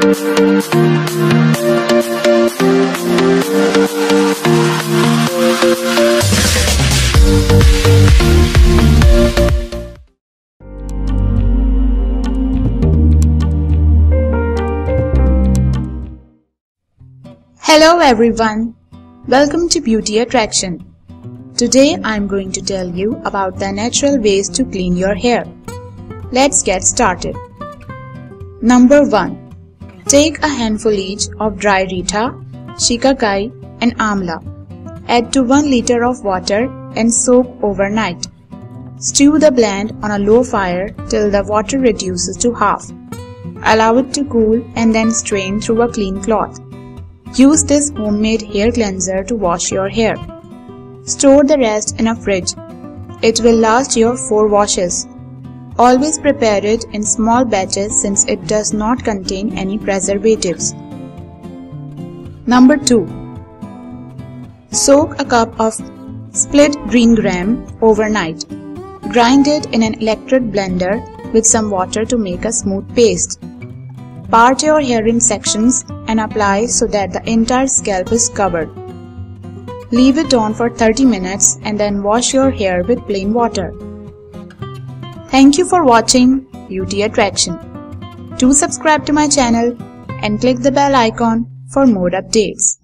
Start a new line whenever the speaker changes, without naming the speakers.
Hello everyone, welcome to Beauty Attraction. Today I am going to tell you about the natural ways to clean your hair. Let's get started. Number 1. Take a handful each of dry Reetha, Shikakai and Amla. Add to 1 liter of water and soak overnight. Stew the blend on a low fire till the water reduces to half. Allow it to cool and then strain through a clean cloth. Use this homemade hair cleanser to wash your hair. Store the rest in a fridge. It will last your 4 washes. Always prepare it in small batches since it does not contain any preservatives. Number 2. Soak a cup of split green gram overnight. Grind it in an electric blender with some water to make a smooth paste. Part your hair in sections and apply so that the entire scalp is covered. Leave it on for 30 minutes and then wash your hair with plain water. Thank you for watching Beauty Attraction. Do subscribe to my channel and click the bell icon for more updates.